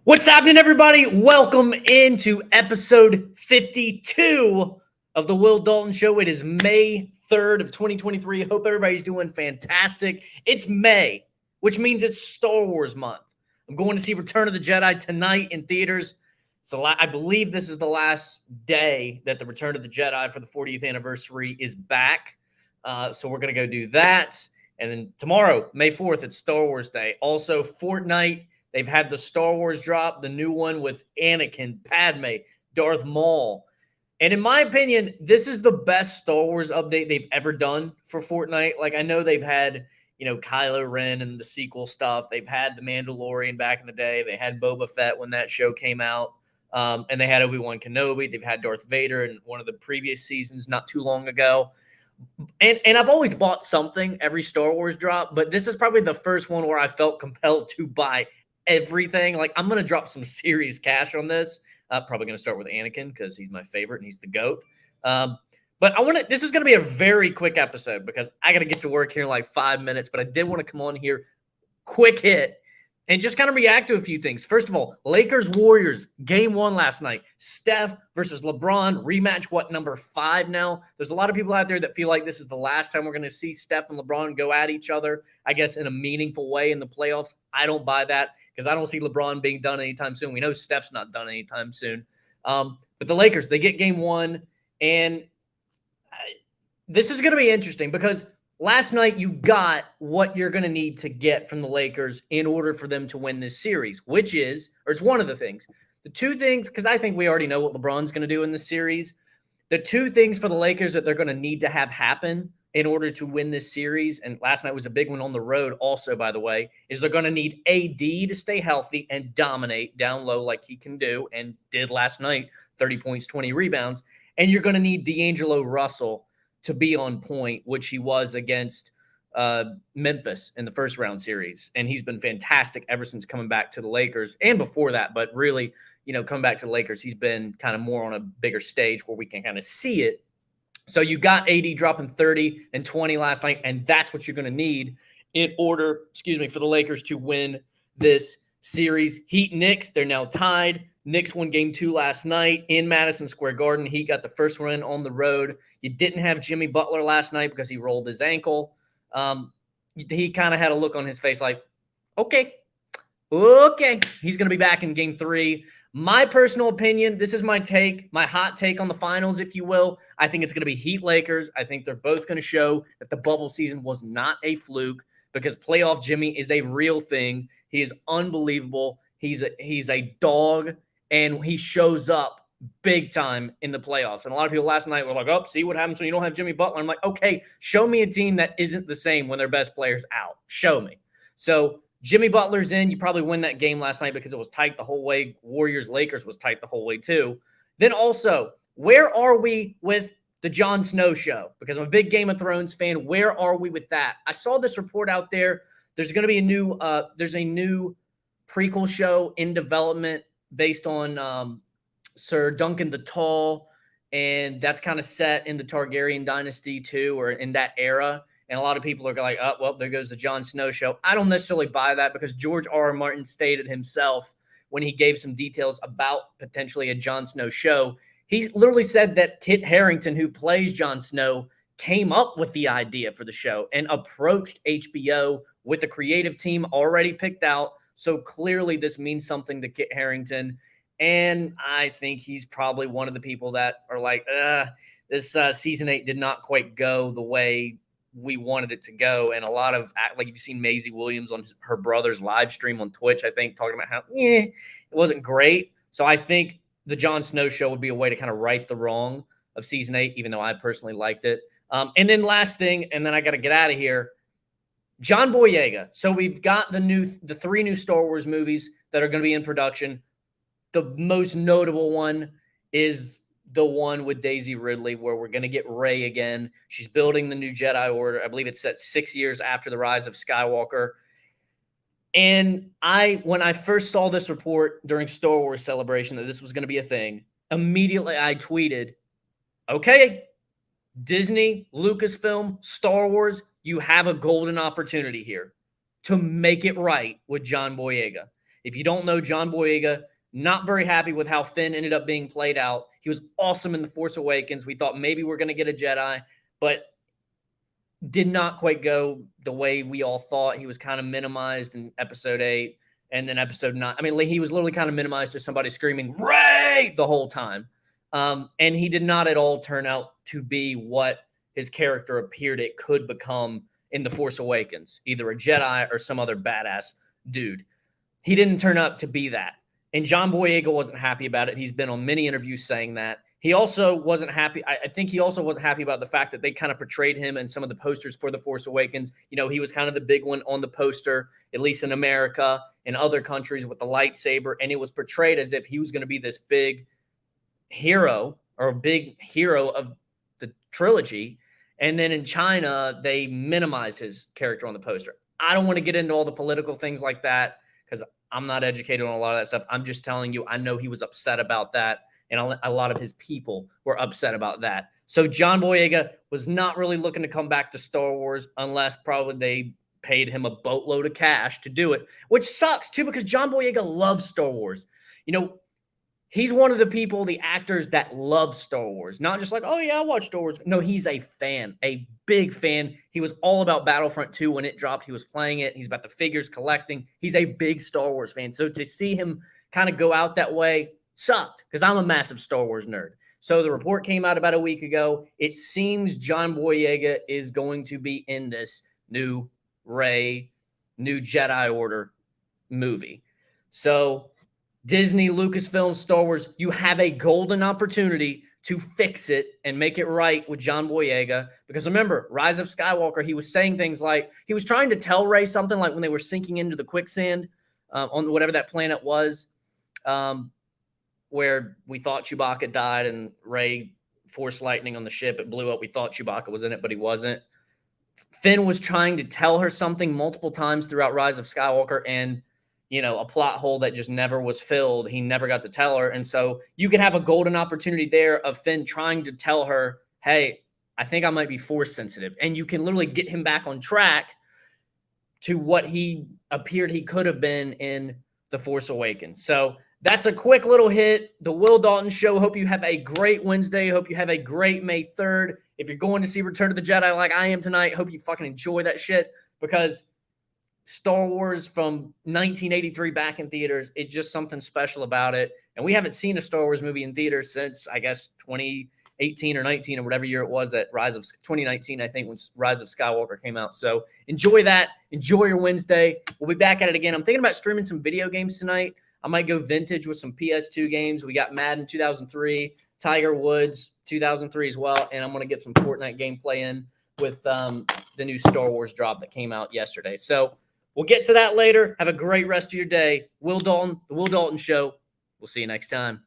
What's happening, everybody? Welcome into episode 52 of the Will Dalton Show. It is May 3rd of 2023. Hope everybody's doing fantastic. It's May, which means it's Star Wars month. I'm going to see Return of the Jedi tonight in theaters. So I believe this is the last day that the Return of the Jedi for the 40th anniversary is back. So we're going to go do that. And then tomorrow, May 4th, it's Star Wars Day. Also, Fortnite. They've had the Star Wars drop, the new one with Anakin, Padme, Darth Maul. And in my opinion, this is the best Star Wars update they've ever done for Fortnite. Like, I know they've had, Kylo Ren and the sequel stuff. They've had The Mandalorian back in the day. They had Boba Fett when that show came out. And they had Obi-Wan Kenobi. They've had Darth Vader in one of the previous seasons not too long ago. And I've always bought something every Star Wars drop, but this is probably the first one where I felt compelled to buy everything. Like, I'm going to drop some serious cash on this. Probably going to start with Anakin because he's my favorite and he's the GOAT. But this is going to be a very quick episode because I got to get to work here in like 5 minutes. But I did want to come on here, quick hit, and just kind of react to a few things. First of all, Lakers-Warriors, game one last night. Steph versus LeBron, rematch, number 5 now? There's a lot of people out there that feel like this is the last time we're going to see Steph and LeBron go at each other, I guess, in a meaningful way in the playoffs. I don't buy that because I don't see LeBron being done anytime soon. We know Steph's not done anytime soon. But the Lakers, they get game one, and this is going to be interesting because last night you got what you're going to need to get from the Lakers in order for them to win this series, it's one of the things. The two things, because I think we already know what LeBron's going to do in this series, the two things for the Lakers that they're going to need to have happen in order to win this series, and last night was a big one on the road also, by the way, is they're going to need AD to stay healthy and dominate down low like he can do and did last night, 30 points, 20 rebounds. And you're going to need D'Angelo Russell to be on point, which he was against Memphis in the first round series. And he's been fantastic ever since coming back to the Lakers and before that. But really, coming back to the Lakers, he's been kind of more on a bigger stage where we can kind of see it. So you got AD dropping 30 and 20 last night, and that's what you're going to need in order, for the Lakers to win this series. Heat-Knicks, they're now tied. Knicks won game 2 last night in Madison Square Garden. He got the first win on the road. You didn't have Jimmy Butler last night because he rolled his ankle. He kind of had a look on his face like, okay, he's going to be back in game 3. My personal opinion, this is my hot take on the finals, if you will. I think it's going to be Heat-Lakers. I think they're both going to show that the bubble season was not a fluke because playoff Jimmy is a real thing. He is unbelievable. He's a dog, and he shows up big time in the playoffs. And a lot of people last night were like, oh, see what happens when you don't have Jimmy Butler. I'm like, okay, show me a team that isn't the same when their best player's out. Show me. So Jimmy Butler's in. You probably win that game last night because it was tight the whole way. Warriors-Lakers was tight the whole way too. Then also, where are we with the Jon Snow show? Because I'm a big Game of Thrones fan. Where are we with that? I saw this report out there. There's going to be a new prequel show in development based on Sir Duncan the Tall, and that's kind of set in the Targaryen dynasty too, or in that era. And a lot of people are like, oh, well, there goes the Jon Snow show. I don't necessarily buy that because George R.R. Martin stated himself when he gave some details about potentially a Jon Snow show. He literally said that Kit Harington, who plays Jon Snow, came up with the idea for the show and approached HBO with a creative team already picked out. So clearly this means something to Kit Harington. And I think he's probably one of the people that are like, this season 8 did not quite go the way we wanted it to go. And a lot of, like, you've seen Maisie Williams on her brother's live stream on Twitch, I think, talking about how it wasn't great. So I think the Jon Snow show would be a way to kind of right the wrong of season 8, even though I personally liked it. And then last thing, and then I got to get out of here, John Boyega. So we've got the 3 new Star Wars movies that are going to be in production. The most notable one is the one with Daisy Ridley, where we're going to get Rey again. She's building the new Jedi Order. I believe it's set 6 years after the rise of Skywalker. And when I first saw this report during Star Wars Celebration that this was going to be a thing, immediately I tweeted, okay, Disney, Lucasfilm, Star Wars, you have a golden opportunity here to make it right with John Boyega. If you don't know, John Boyega, not very happy with how Finn ended up being played out. He was awesome in The Force Awakens. We thought maybe we're going to get a Jedi, but did not quite go the way we all thought. He was kind of minimized in episode 8 and then episode 9. I mean, he was literally kind of minimized to somebody screaming, "Rey!" the whole time. And he did not at all turn out to be what his character appeared it could become in The Force Awakens, either a Jedi or some other badass dude. He didn't turn out to be that. And John Boyega wasn't happy about it. He's been on many interviews saying that. He also wasn't happy. I think he also wasn't happy about the fact that they kind of portrayed him in some of the posters for The Force Awakens. You know, he was kind of the big one on the poster, at least in America, in other countries with the lightsaber. And it was portrayed as if he was going to be this big hero or a big hero of the trilogy. And then in China, they minimized his character on the poster. I don't want to get into all the political things like that because I'm not educated on a lot of that stuff. I'm just telling you, I know he was upset about that. And a lot of his people were upset about that. So John Boyega was not really looking to come back to Star Wars unless probably they paid him a boatload of cash to do it, which sucks too because John Boyega loves Star Wars. You know, he's one of the people, the actors that love Star Wars. Not just like, oh yeah, I watch Star Wars. No, he's a fan, a big fan. He was all about Battlefront 2 when it dropped. He was playing it. He's about the figures, collecting. He's a big Star Wars fan. So to see him kind of go out that way sucked because I'm a massive Star Wars nerd. So the report came out about a week ago. It seems John Boyega is going to be in this new Rey, new Jedi Order movie. So Disney, Lucasfilm, Star Wars, you have a golden opportunity to fix it and make it right with John Boyega. Because remember, Rise of Skywalker, he was saying things like, he was trying to tell Rey something like when they were sinking into the quicksand on whatever that planet was, where we thought Chewbacca died and Rey force lightning on the ship. It blew up. We thought Chewbacca was in it, but he wasn't. Finn was trying to tell her something multiple times throughout Rise of Skywalker, and you know, a plot hole that just never was filled. He never got to tell her. And so you could have a golden opportunity there of Finn trying to tell her, hey, I think I might be force sensitive. And you can literally get him back on track to what he appeared he could have been in The Force Awakens. So that's a quick little hit. The Will Dalton Show. Hope you have a great Wednesday. Hope you have a great May 3rd. If you're going to see Return of the Jedi like I am tonight, hope you fucking enjoy that shit because Star Wars from 1983 back in theaters, it's just something special about it. And we haven't seen a Star Wars movie in theaters since, I guess, 2018 or 19 or whatever year it was that 2019, I think, when Rise of Skywalker came out. So enjoy that. Enjoy your Wednesday. We'll be back at it again. I'm thinking about streaming some video games tonight. I might go vintage with some PS2 games. We got Madden 2003, Tiger Woods 2003 as well. And I'm going to get some Fortnite gameplay in with the new Star Wars drop that came out yesterday. So we'll get to that later. Have a great rest of your day. Will Dalton, The Will Dalton Show. We'll see you next time.